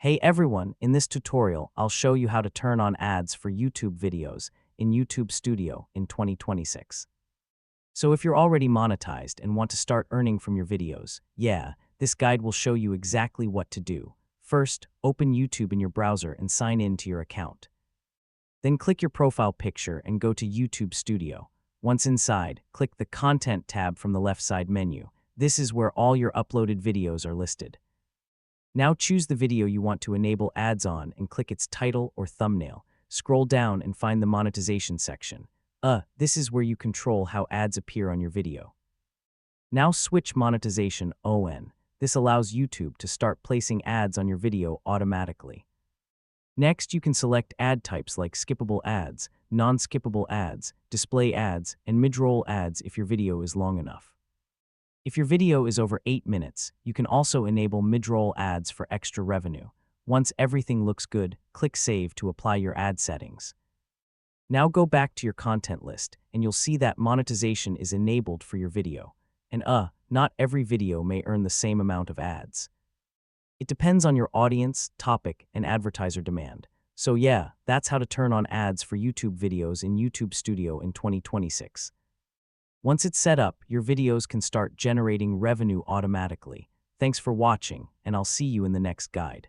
Hey everyone, in this tutorial, I'll show you how to turn on ads for YouTube videos in YouTube Studio in 2026. So if you're already monetized and want to start earning from your videos, this guide will show you exactly what to do. First, open YouTube in your browser and sign in to your account. Then click your profile picture and go to YouTube Studio. Once inside, click the Content tab from the left side menu. This is where all your uploaded videos are listed. Now choose the video you want to enable ads on and click its title or thumbnail. Scroll down and find the monetization section. This is where you control how ads appear on your video. Now switch monetization on. This allows YouTube to start placing ads on your video automatically. Next, you can select ad types like skippable ads, non-skippable ads, display ads, and mid-roll ads if your video is long enough. If your video is over 8 minutes, you can also enable mid-roll ads for extra revenue. Once everything looks good, click Save to apply your ad settings. Now go back to your content list, and you'll see that monetization is enabled for your video. And not every video may earn the same amount of ads. It depends on your audience, topic, and advertiser demand. So that's how to turn on ads for YouTube videos in YouTube Studio in 2026. Once it's set up, your videos can start generating revenue automatically. Thanks for watching, and I'll see you in the next guide.